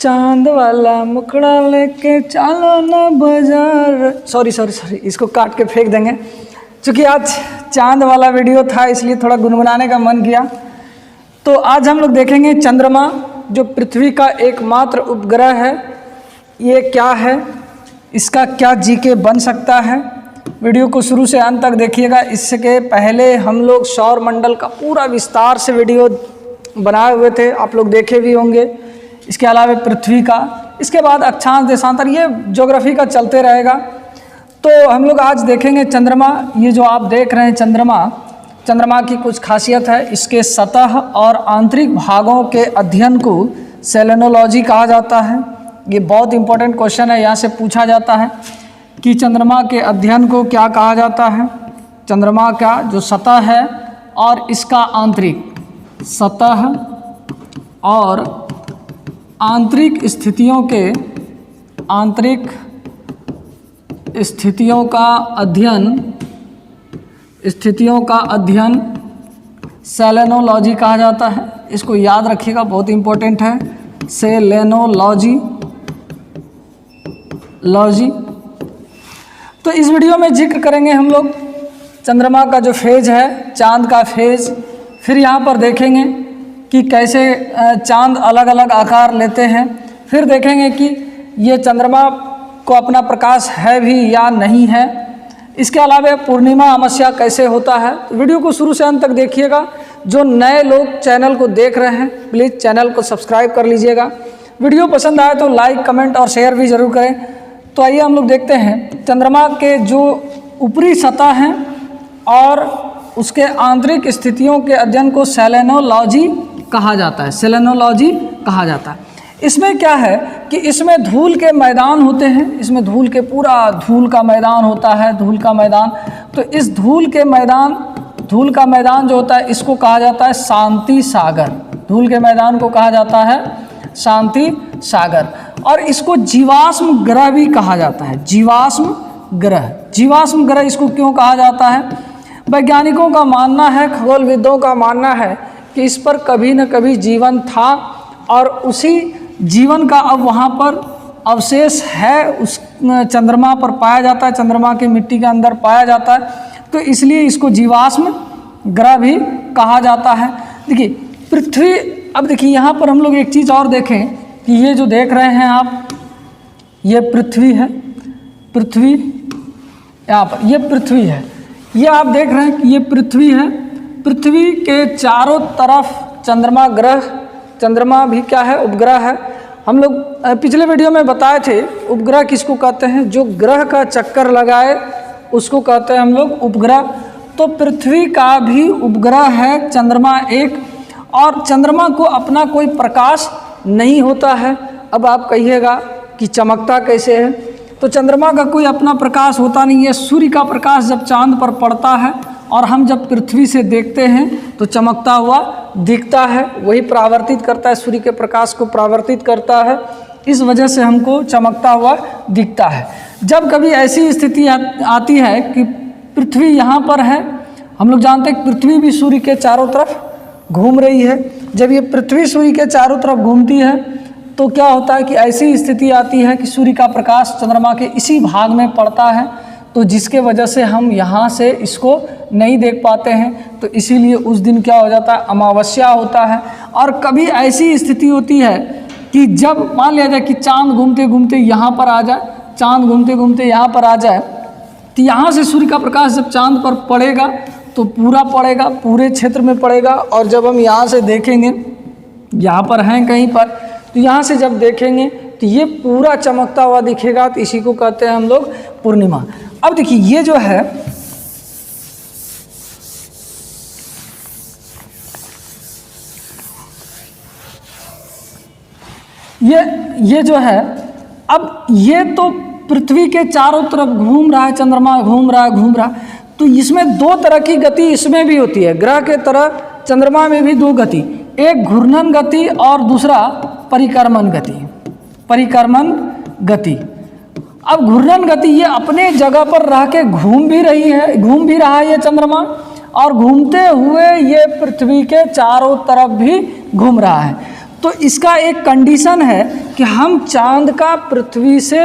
चांद वाला मुखड़ा लेके चलो ना बाजार। सॉरी इसको काट के फेंक देंगे। चूँकि आज चांद वाला वीडियो था इसलिए थोड़ा गुनगुनाने का मन किया। तो आज हम लोग देखेंगे चंद्रमा जो पृथ्वी का एकमात्र उपग्रह है, ये क्या है, इसका क्या जीके बन सकता है। वीडियो को शुरू से अंत तक देखिएगा। इसके पहले हम लोग सौर मंडल का पूरा विस्तार से वीडियो बनाए हुए थे, आप लोग देखे भी होंगे। इसके अलावा पृथ्वी का, इसके बाद अक्षांश देशांतर, ये ज्योग्राफी का चलते रहेगा। तो हम लोग आज देखेंगे चंद्रमा। ये जो आप देख रहे हैं चंद्रमा की कुछ खासियत है। इसके सतह और आंतरिक भागों के अध्ययन को सेलेनोलॉजी कहा जाता है। ये बहुत इंपॉर्टेंट क्वेश्चन है, यहाँ से पूछा जाता है कि चंद्रमा के अध्ययन को क्या कहा जाता है। चंद्रमा का जो सतह है और इसका आंतरिक सतह और आंतरिक स्थितियों का अध्ययन सेलेनोलॉजी कहा जाता है। इसको याद रखिएगा, बहुत इंपॉर्टेंट है, सेलेनोलॉजी। तो इस वीडियो में जिक्र करेंगे हम लोग चंद्रमा का जो फेज है, चांद का फेज। फिर यहाँ पर देखेंगे कि कैसे चांद अलग अलग आकार लेते हैं। फिर देखेंगे कि ये चंद्रमा को अपना प्रकाश है भी या नहीं है। इसके अलावा पूर्णिमा अमावस्या कैसे होता है। तो वीडियो को शुरू से अंत तक देखिएगा। जो नए लोग चैनल को देख रहे हैं प्लीज़ चैनल को सब्सक्राइब कर लीजिएगा। वीडियो पसंद आए तो लाइक, कमेंट और शेयर भी ज़रूर करें। तो आइए हम लोग देखते हैं चंद्रमा के जो ऊपरी सतह हैं और उसके आंतरिक स्थितियों के अध्ययन को सेलेनोलॉजी कहा जाता है। सेलेनोलॉजी कहा जाता है। इसमें क्या है कि इसमें धूल के मैदान होते हैं। इसमें धूल का मैदान होता है, धूल का मैदान। तो इस धूल का मैदान जो होता है इसको कहा जाता है शांति सागर। धूल के मैदान को कहा जाता है शांति सागर। और इसको जीवाश्म ग्रह भी कहा जाता है। जीवाश्म ग्रह इसको क्यों कहा जाता है? वैज्ञानिकों का मानना है, खगोलविदों का मानना है कि इस पर कभी न कभी जीवन था और उसी जीवन का अब वहाँ पर अवशेष है, उस चंद्रमा पर पाया जाता है, चंद्रमा की मिट्टी के अंदर पाया जाता है। तो इसलिए इसको जीवाश्म ग्रह भी कहा जाता है। देखिए पृथ्वी, अब देखिए यहाँ पर हम लोग एक चीज़ और देखें कि ये जो देख रहे हैं आप, ये पृथ्वी है। पृथ्वी यहाँ पर ये पृथ्वी है, ये आप देख रहे हैं कि ये पृथ्वी है। पृथ्वी के चारों तरफ चंद्रमा भी क्या है? उपग्रह है। हम लोग पिछले वीडियो में बताए थे उपग्रह किसको कहते हैं? जो ग्रह का चक्कर लगाए उसको कहते हैं हम लोग उपग्रह। तो पृथ्वी का भी उपग्रह है चंद्रमा एक। और चंद्रमा को अपना कोई प्रकाश नहीं होता है। अब आप कहिएगा कि चमकता कैसे है? तो चंद्रमा का कोई अपना प्रकाश होता नहीं है। सूर्य का प्रकाश जब चांद पर पड़ता है और हम जब पृथ्वी से देखते हैं तो चमकता हुआ दिखता है, वही परावर्तित करता है, सूर्य के प्रकाश को परावर्तित करता है। इस वजह से हमको चमकता हुआ दिखता है। जब कभी ऐसी स्थिति आती है कि पृथ्वी यहाँ पर है, हम लोग जानते हैं कि पृथ्वी भी सूर्य के चारों तरफ घूम रही है। जब ये पृथ्वी सूर्य के चारों तरफ घूमती है तो क्या होता है कि ऐसी स्थिति आती है कि सूर्य का प्रकाश चंद्रमा के इसी भाग में पड़ता है, तो जिसके वजह से हम यहाँ से इसको नहीं देख पाते हैं। तो इसीलिए उस दिन क्या हो जाता है? अमावस्या होता है। और कभी ऐसी स्थिति होती है कि जब मान लिया जाए कि चांद घूमते घूमते यहाँ पर आ जाए, तो यहाँ से सूर्य का प्रकाश जब चांद पर पड़ेगा तो पूरे क्षेत्र में पड़ेगा। और जब हम यहाँ से देखेंगे, यहाँ पर हैं कहीं पर, तो यहाँ से जब देखेंगे तो ये पूरा चमकता हुआ दिखेगा। तो इसी को कहते हैं हम लोग पूर्णिमा। अब देखिए ये जो है, ये जो है, अब ये तो पृथ्वी के चारों तरफ घूम रहा है, चंद्रमा घूम रहा है। तो इसमें दो तरह की गति इसमें भी होती है। ग्रह के तरह चंद्रमा में भी दो गति, एक घूर्णन गति और दूसरा परिक्रमण गति। अब घूर्णन गति ये अपने जगह पर रह के घूम भी रहा है ये चंद्रमा, और घूमते हुए ये पृथ्वी के चारों तरफ भी घूम रहा है। तो इसका एक कंडीशन है कि हम चांद का पृथ्वी से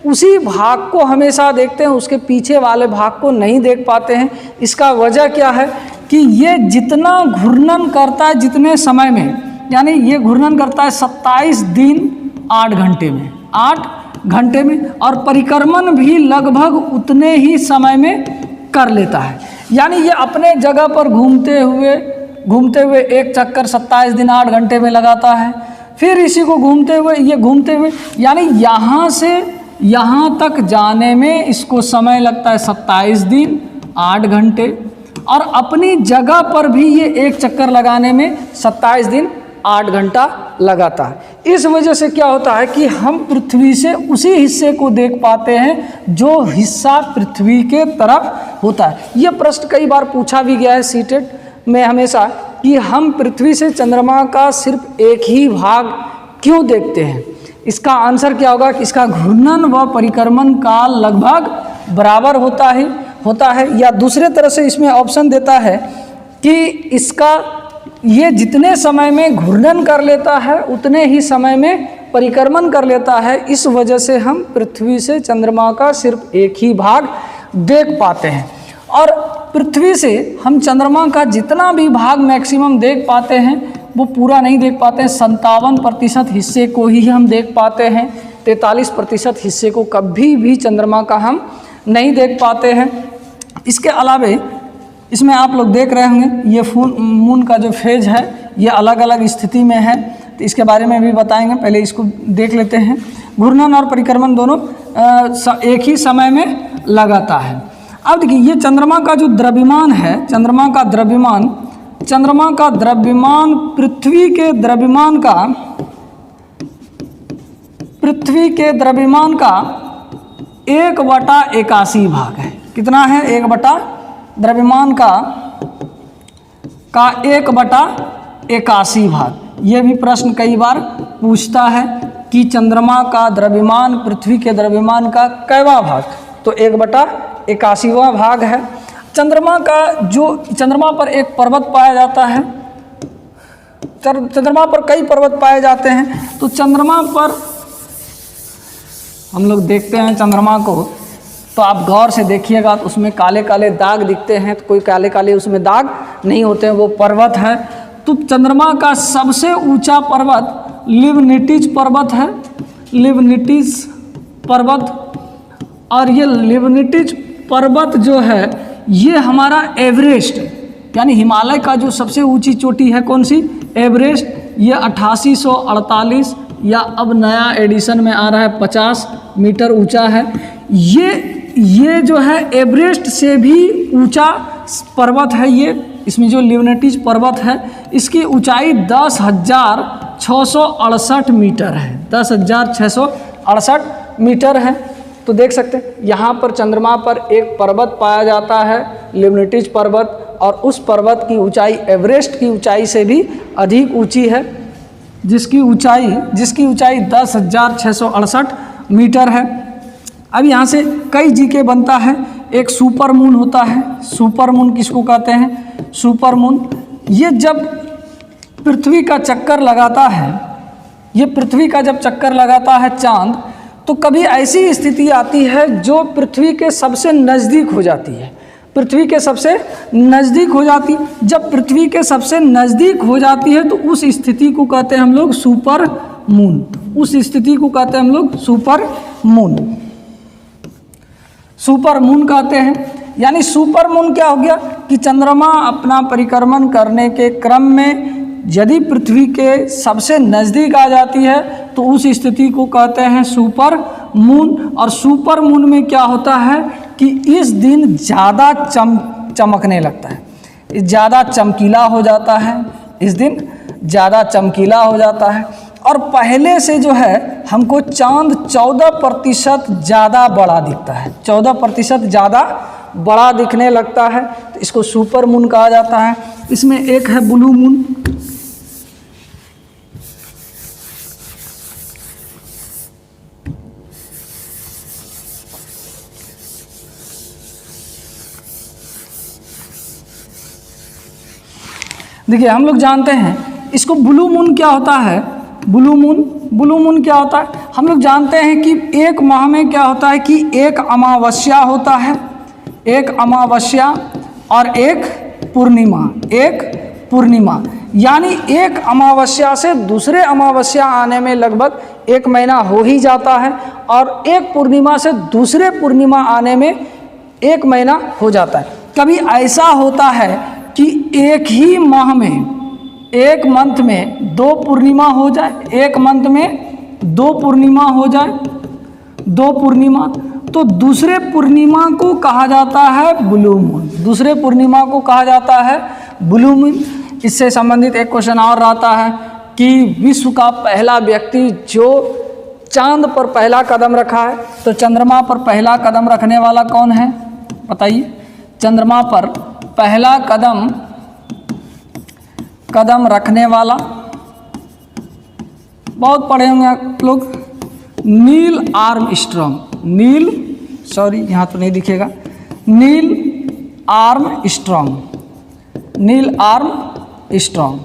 उसी भाग को हमेशा देखते हैं, उसके पीछे वाले भाग को नहीं देख पाते हैं। इसका वजह क्या है कि ये जितना घूर्णन करता है जितने समय में, यानी ये घूर्णन करता है 27 दिन 8 घंटे में, 8 घंटे में, और परिक्रमण भी लगभग उतने ही समय में कर लेता है। यानी ये अपने जगह पर घूमते हुए एक चक्कर 27 दिन 8 घंटे में लगाता है, फिर इसी को घूमते हुए यानी यहाँ से यहाँ तक जाने में इसको समय लगता है 27 दिन 8 घंटे, और अपनी जगह पर भी ये एक चक्कर लगाने में 27 दिन 8 घंटा लगाता है। इस वजह से क्या होता है कि हम पृथ्वी से उसी हिस्से को देख पाते हैं जो हिस्सा पृथ्वी के तरफ होता है। ये प्रश्न कई बार पूछा भी गया है सीटेट में हमेशा कि हम पृथ्वी से चंद्रमा का सिर्फ एक ही भाग क्यों देखते हैं। इसका आंसर क्या होगा कि इसका घूर्णन व परिक्रमण काल लगभग बराबर होता है। या दूसरे तरह से इसमें ऑप्शन देता है कि इसका ये जितने समय में घूर्णन कर लेता है उतने ही समय में परिक्रमण कर लेता है। इस वजह से हम पृथ्वी से चंद्रमा का सिर्फ एक ही भाग देख पाते हैं, और पृथ्वी से हम चंद्रमा का जितना भी भाग मैक्सिमम देख पाते हैं वो पूरा नहीं देख पाते हैं। 57% हिस्से को ही हम देख पाते हैं, 43% हिस्से को कभी भी चंद्रमा का हम नहीं देख पाते हैं। इसके अलावे इसमें आप लोग देख रहे होंगे ये मून का जो फेज है ये अलग अलग स्थिति में है, तो इसके बारे में भी बताएंगे। पहले इसको देख लेते हैं। घूर्णन और परिक्रमण दोनों एक ही समय में लगाता है। अब देखिए ये चंद्रमा का जो द्रव्यमान है, चंद्रमा का द्रव्यमान पृथ्वी के द्रव्यमान का 1/81 भाग है। कितना है? 1/, द्रव्यमान का 1/81 भाग। ये भी प्रश्न कई बार पूछता है कि चंद्रमा का द्रव्यमान पृथ्वी के द्रव्यमान का कैवा भाग, तो 1/81वां भाग है। चंद्रमा पर एक पर्वत पाया जाता है, चंद्रमा पर कई पर्वत पाए जाते हैं। तो चंद्रमा पर हम लोग देखते हैं चंद्रमा को, तो आप गौर से देखिएगा तो उसमें काले काले दाग दिखते हैं, तो कोई काले काले उसमें दाग नहीं होते हैं, वो पर्वत है। तो चंद्रमा का सबसे ऊंचा पर्वत लिवनिटीज पर्वत है, लिवनिटीज पर्वत। और ये लिवनिटीज पर्वत जो है ये हमारा एवरेस्ट, यानी हिमालय का जो सबसे ऊंची चोटी है कौन सी? एवरेस्ट। ये 8848 या अब नया एडिशन में आ रहा है 50 मीटर ऊंचा है। ये जो है एवरेस्ट से भी ऊंचा पर्वत है। ये इसमें जो लिवनिटीज पर्वत है इसकी ऊंचाई 10,668 मीटर है, 10,668 मीटर है। तो देख सकते हैं यहाँ पर चंद्रमा पर एक पर्वत पाया जाता है, लिवनिटीज पर्वत, और उस पर्वत की ऊंचाई एवरेस्ट की ऊंचाई से भी अधिक ऊंची है, जिसकी ऊंचाई 10,668 मीटर है। अब यहाँ से कई जीके बनता है। एक सुपर मून होता है। सुपर मून किसको कहते हैं? सुपर मून ये जब पृथ्वी का चक्कर लगाता है, ये पृथ्वी का जब चक्कर लगाता है चांद, तो कभी ऐसी स्थिति आती है जो पृथ्वी के सबसे नज़दीक हो जाती है, पृथ्वी के सबसे नज़दीक हो जाती। जब पृथ्वी के सबसे नज़दीक हो जाती है तो उस स्थिति को कहते हैं हम लोग सुपर मून, उस स्थिति को कहते हैं हम लोग सुपर मून, सुपर मून कहते हैं। यानी सुपर मून क्या हो गया कि चंद्रमा अपना परिक्रमण करने के क्रम में यदि पृथ्वी के सबसे नज़दीक आ जाती है तो उस स्थिति को कहते हैं सुपर मून। और सुपर मून में क्या होता है कि इस दिन ज़्यादा चमकने लगता है, ज़्यादा चमकीला हो जाता है, इस दिन ज़्यादा चमकीला हो जाता है। और पहले से जो है हमको चांद 14% ज़्यादा बड़ा दिखता है, 14% ज़्यादा बड़ा दिखने लगता है, तो इसको सुपर मून कहा जाता है। इसमें एक है ब्लू मून। देखिए हम लोग जानते हैं इसको ब्लू मून क्या होता है ब्लू मून। ब्लू मून क्या होता है? हम लोग जानते हैं कि एक माह में क्या होता है कि एक अमावस्या होता है, एक अमावस्या और एक पूर्णिमा, एक पूर्णिमा, यानी एक अमावस्या से दूसरे अमावस्या आने में लगभग 1 महीना हो ही जाता है, और एक पूर्णिमा से दूसरे पूर्णिमा आने में 1 महीना हो जाता है। कभी ऐसा होता है कि एक ही माह में, एक मंथ में 2 पूर्णिमा हो जाए, एक मंथ में 2 पूर्णिमा हो जाए, 2 पूर्णिमा, तो दूसरे पूर्णिमा को कहा जाता है ब्लू मून, दूसरे पूर्णिमा को कहा जाता है ब्लू मून। इससे संबंधित एक क्वेश्चन और रहता है कि विश्व का पहला व्यक्ति जो चांद पर पहला कदम रखा है, तो चंद्रमा पर पहला कदम रखने वाला कौन है? बताइए। चंद्रमा पर पहला कदम रखने वाला, बहुत पढ़े होंगे आप लोग, नील आर्मस्ट्रॉन्ग, यहाँ तो नहीं दिखेगा, नील आर्मस्ट्रॉन्ग, नील आर्मस्ट्रॉन्ग।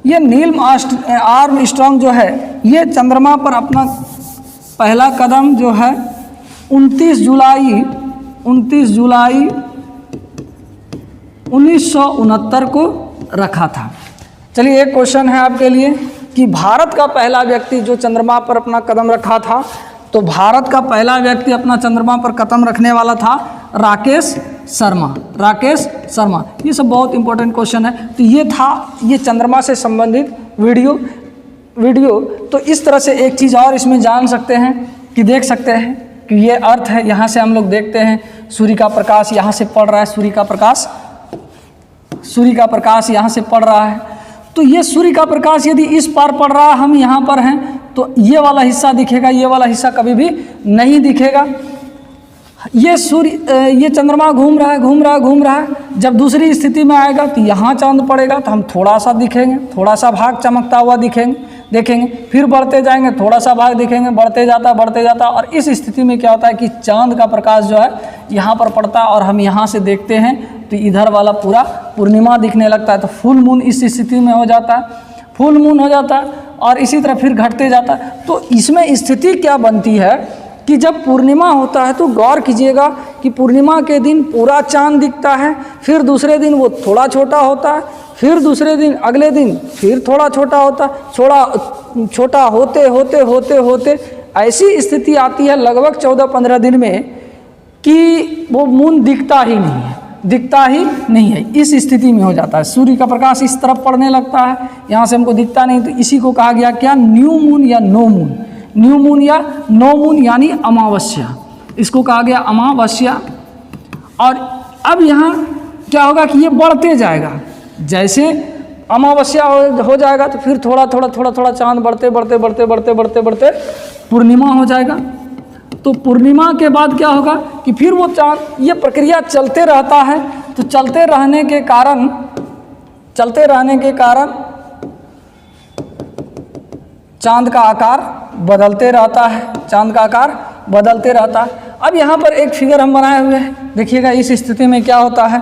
ये नील आर्मस्ट्रॉन्ग जो है, ये चंद्रमा पर अपना पहला कदम जो है 29 जुलाई 1969 को रखा था। चलिए, एक क्वेश्चन है आपके लिए कि भारत का पहला व्यक्ति जो चंद्रमा पर अपना कदम रखा था, तो भारत का पहला व्यक्ति अपना चंद्रमा पर कदम रखने वाला था राकेश शर्मा, राकेश शर्मा। ये सब बहुत इंपॉर्टेंट क्वेश्चन है। तो ये था ये चंद्रमा से संबंधित वीडियो। तो इस तरह से एक चीज़ और इसमें जान सकते हैं कि देख सकते हैं कि ये अर्थ है, यहाँ से हम लोग देखते हैं सूर्य का प्रकाश यहाँ से पड़ रहा है, सूर्य का प्रकाश यहाँ से पड़ रहा है। तो ये सूर्य का प्रकाश यदि इस पार पड़ रहा है, हम यहाँ पर हैं, तो ये वाला हिस्सा दिखेगा, ये वाला हिस्सा कभी भी नहीं दिखेगा। ये चंद्रमा घूम रहा है। जब दूसरी स्थिति में आएगा तो यहाँ चांद पड़ेगा, तो हम थोड़ा सा दिखेंगे, थोड़ा सा भाग चमकता हुआ देखेंगे, फिर बढ़ते जाएंगे, थोड़ा सा भाग दिखेंगे, बढ़ते जाता। और इस स्थिति में क्या होता है कि चांद का प्रकाश जो है यहाँ पर पड़ता है, और हम यहाँ से देखते हैं तो इधर वाला पूरा पूर्णिमा दिखने लगता है। तो फुल मून इस स्थिति में हो जाता है, और इसी तरह फिर घटते जाता है। तो इसमें स्थिति क्या बनती है कि जब पूर्णिमा होता है, तो गौर कीजिएगा कि पूर्णिमा के दिन पूरा चांद दिखता है, फिर दूसरे दिन वो थोड़ा छोटा होता है, फिर दूसरे दिन अगले दिन फिर थोड़ा छोटा होता है, छोटा होते ऐसी स्थिति आती है लगभग 14-15 दिन में कि वो मून दिखता ही नहीं है। इस स्थिति में हो जाता है, सूर्य का प्रकाश इस तरफ पड़ने लगता है, यहाँ से हमको दिखता नहीं। तो इसी को कहा गया क्या? न्यू मून या नो मून, न्यू मून या नो मून, यानी अमावस्या। इसको कहा गया अमावस्या। और अब यहाँ क्या होगा कि ये बढ़ते जाएगा, जैसे अमावस्या हो जाएगा तो फिर थोड़ा चांद बढ़ते पूर्णिमा हो जाएगा। तो पूर्णिमा के बाद क्या होगा कि फिर वो चांद, ये प्रक्रिया चलते रहता है। तो चलते रहने के कारण चांद का आकार बदलते रहता है। अब यहाँ पर एक फिगर हम बनाए हुए हैं, देखिएगा। इस स्थिति में क्या होता है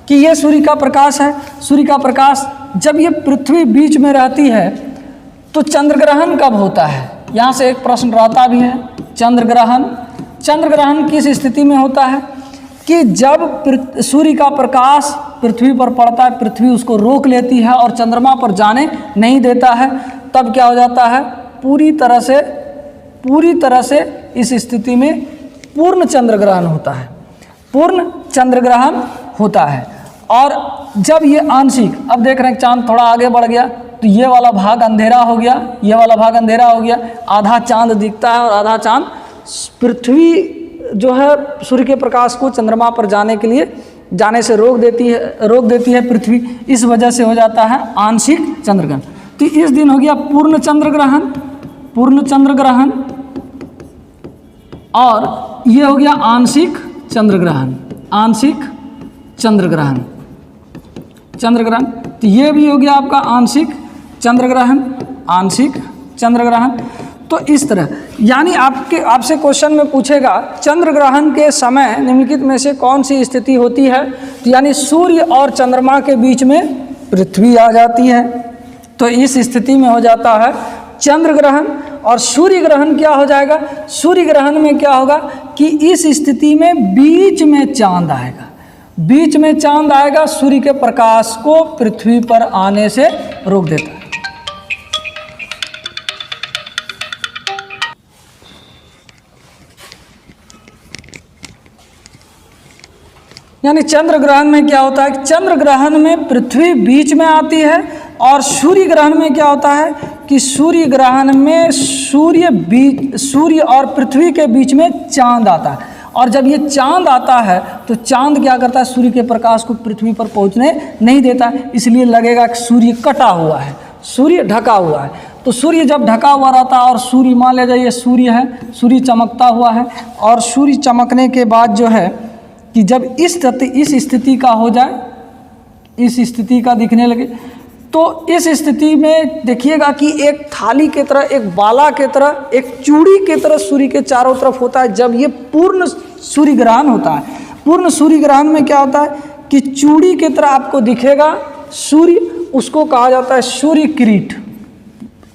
कि ये सूर्य का प्रकाश है। सूर्य का प्रकाश जब ये पृथ्वी बीच में रहती है तो चंद्र ग्रहण कब होता है? यहाँ से एक प्रश्न रहता भी है। चंद्र ग्रहण किस स्थिति में होता है कि जब सूर्य का प्रकाश पृथ्वी पर पड़ता है, पृथ्वी उसको रोक लेती है और चंद्रमा पर जाने नहीं देता है, तब क्या हो जाता है? पूरी तरह से इस स्थिति में पूर्ण चंद्र ग्रहण होता है। और जब ये आंशिक, अब देख रहे हैं चांद थोड़ा आगे बढ़ गया, तो ये वाला भाग अंधेरा हो गया, आधा चांद दिखता है और आधा चांद पृथ्वी जो है सूर्य के प्रकाश को चंद्रमा पर जाने से रोक देती है पृथ्वी। इस वजह से हो जाता है आंशिक चंद्र ग्रहण। तो इस दिन हो गया पूर्ण चंद्र ग्रहण, और ये हो गया आंशिक चंद्र ग्रहण। तो ये भी हो गया आपका आंशिक चंद्र ग्रहण। तो इस तरह, यानी आपसे क्वेश्चन में पूछेगा चंद्र ग्रहण के समय निम्नलिखित में से कौन सी स्थिति होती है? तो यानी सूर्य और चंद्रमा के बीच में पृथ्वी आ जाती है, तो इस स्थिति में हो जाता है चंद्र ग्रहण, और सूर्य ग्रहण क्या हो जाएगा, सूर्य ग्रहण में क्या होगा कि इस स्थिति में बीच में चांद आएगा, बीच में चांद आएगा, सूर्य के प्रकाश को पृथ्वी पर आने से रोक देता है। यानी चंद्र ग्रहण में क्या होता है, चंद्र ग्रहण में पृथ्वी बीच में आती है, और सूर्य ग्रहण में क्या होता है कि सूर्य ग्रहण में सूर्य और पृथ्वी के बीच में चांद आता है, और जब ये चांद आता है तो चांद क्या करता है, सूर्य के प्रकाश को पृथ्वी पर पहुंचने नहीं देता, इसलिए लगेगा कि सूर्य कटा हुआ है, सूर्य ढका हुआ है। तो सूर्य जब ढका हुआ रहता है और सूर्य, मान लीजिए ये सूर्य है, सूर्य चमकता हुआ है, और सूर्य चमकने के बाद जो है कि जब इस स्थिति का हो जाए, इस स्थिति का दिखने लगे, तो इस स्थिति में देखिएगा कि एक थाली की तरह, एक बाला की तरह, एक चूड़ी की तरह सूर्य के चारों तरफ होता है। जब ये पूर्ण सूर्य ग्रहण होता है, पूर्ण सूर्य ग्रहण में क्या होता है कि चूड़ी की तरह आपको दिखेगा सूर्य, उसको कहा जाता है सूर्य किरीट,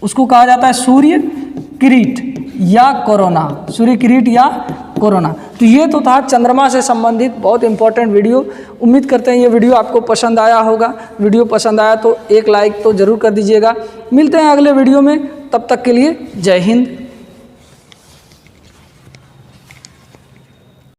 उसको कहा जाता है सूर्य किरीट या कोरोना, सूर्य किरीट या कोरोना। तो ये तो था चंद्रमा से संबंधित बहुत इंपॉर्टेंट वीडियो। उम्मीद करते हैं ये वीडियो आपको पसंद आया होगा। वीडियो पसंद आया तो एक लाइक तो ज़रूर कर दीजिएगा। मिलते हैं अगले वीडियो में, तब तक के लिए जय हिंद,